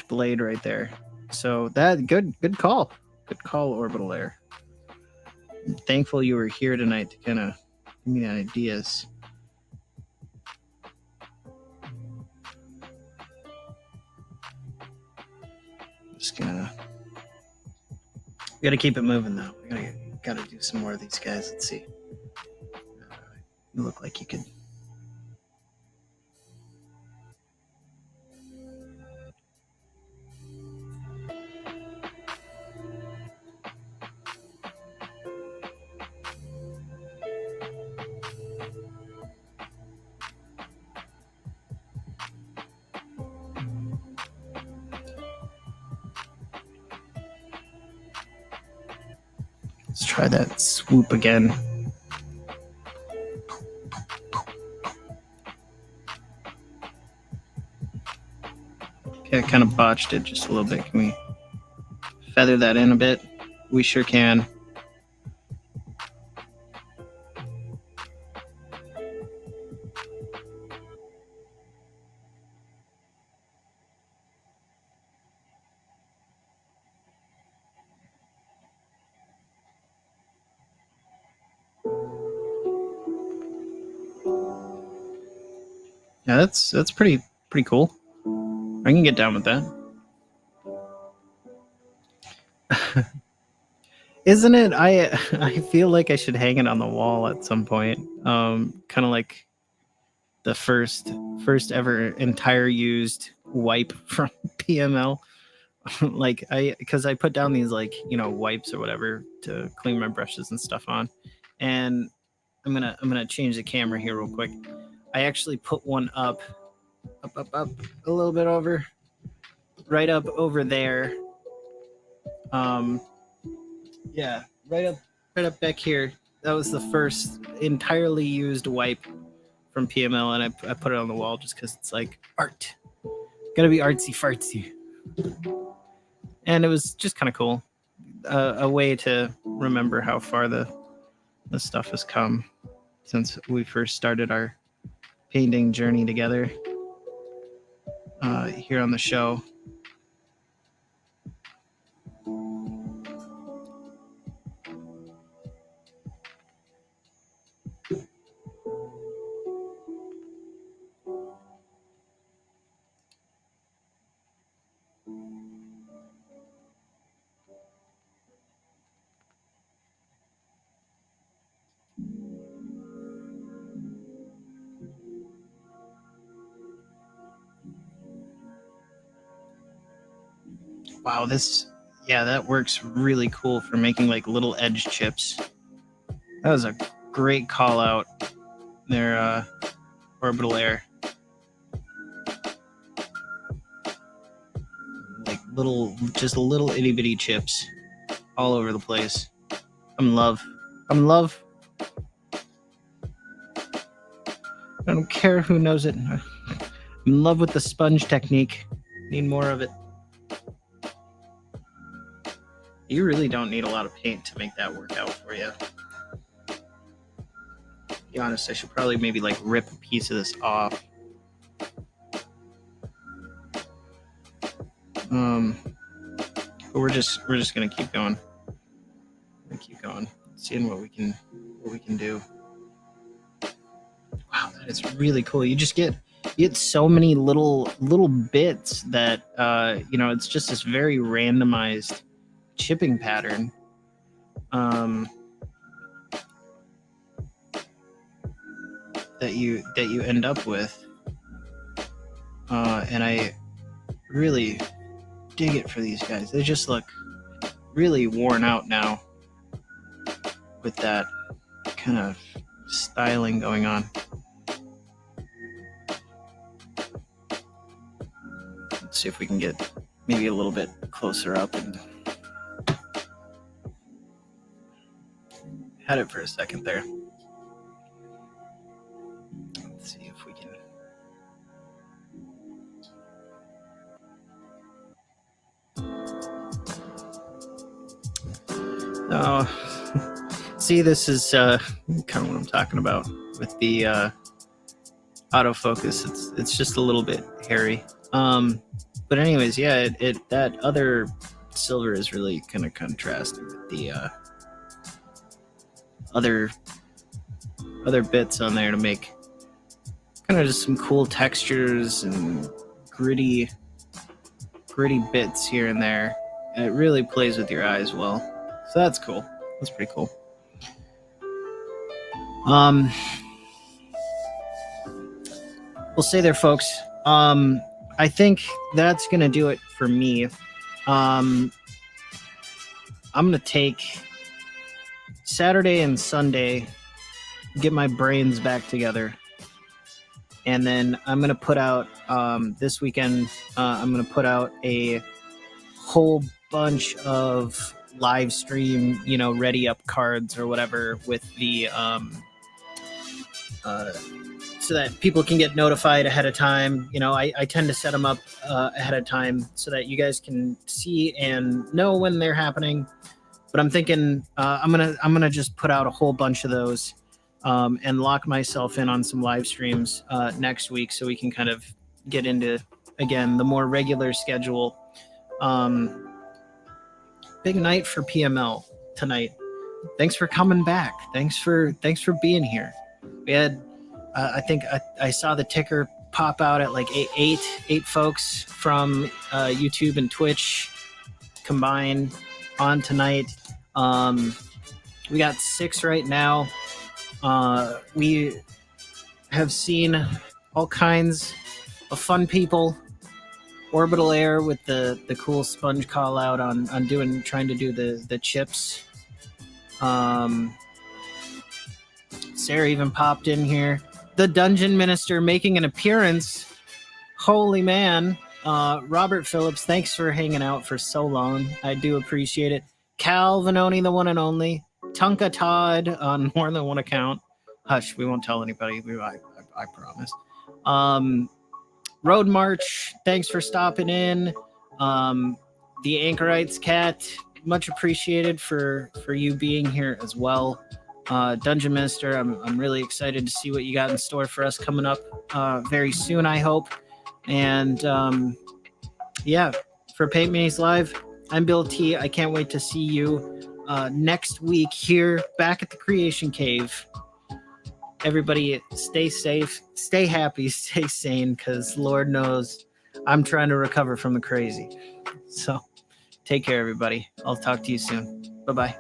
blade right there. So that good call, Orbital Air. I'm thankful you were here tonight to kind of give me ideas. Just gonna, we gotta keep it moving though. We gotta do some more of these guys. Let's see. You look like you could. Let's try that swoop again. Okay, I kind of botched it just a little bit. Can we feather that in a bit? We sure can. Yeah, that's pretty cool. I can get down with that. Isn't it? I feel like I should hang it on the wall at some point. Kind of like the first ever entire used wipe from PML. Like because I put down these like wipes or whatever to clean my brushes and stuff on, and I'm gonna change the camera here real quick. I actually put one up a little bit over, right up over there. Yeah, right up back here. That was the first entirely used wipe from PML, and I put it on the wall just because it's like art. Gotta be artsy fartsy. And it was just kind of cool. A way to remember how far the stuff has come since we first started our painting journey together here on the show. Wow, that works really cool for making like little edge chips. That was a great call out there, Orbital Air. just little itty bitty chips all over the place. I'm in love. I'm in love. I don't care who knows it. I'm in love with the sponge technique. Need more of it. You really don't need a lot of paint to make that work out for you. To be honest, I should probably maybe like rip a piece of this off. But we're just gonna keep going. Seeing what we can do. Wow, that is really cool. You get so many little bits that it's just this very randomized chipping pattern. That you end up with. And I really dig it for these guys. They just look really worn out now with that kind of styling going on. Let's see if we can get maybe a little bit closer up and had it for a second there. Let's see if we can. Oh, see, this is kind of what I'm talking about with the autofocus. It's just a little bit hairy. But anyways, yeah, that other silver is really kind of contrasting with the other bits on there to make kind of just some cool textures and gritty bits here and there. And it really plays with your eyes well. So that's cool. That's pretty cool. We'll stay there, folks. I think that's going to do it for me. I'm going to take Saturday and Sunday, get my brains back together. And then I'm going to put out, this weekend, I'm going to put out a whole bunch of live stream, ready up cards or whatever with the, so that people can get notified ahead of time. I tend to set them up ahead of time so that you guys can see and know when they're happening. But I'm thinking I'm gonna just put out a whole bunch of those and lock myself in on some live streams next week so we can kind of get into, again, the more regular schedule. Big night for PML tonight. Thanks for coming back. Thanks for being here. We had I think I saw the ticker pop out at like eight folks from YouTube and Twitch combined on tonight. We got 6 right now. We have seen all kinds of fun people. Orbital Air with the cool sponge call out on trying to do the chips. Sarah even popped in here. The Dungeon Minister making an appearance. Holy man. Robert Phillips, thanks for hanging out for so long. I do appreciate it. Cal Vanoni, the one and only. Tunka Todd on more than one account. Hush, we won't tell anybody. I promise. Road March, thanks for stopping in. The Anchorites Cat, much appreciated for you being here as well. Dungeon Minister, I'm really excited to see what you got in store for us coming up very soon, I hope. And yeah, for Paint Minis Live, I'm Bill T. I can't wait to see you next week here back at the Creation Cave. Everybody stay safe, stay happy, stay sane, because Lord knows I'm trying to recover from the crazy. So take care, everybody. I'll talk to you soon. Bye-bye.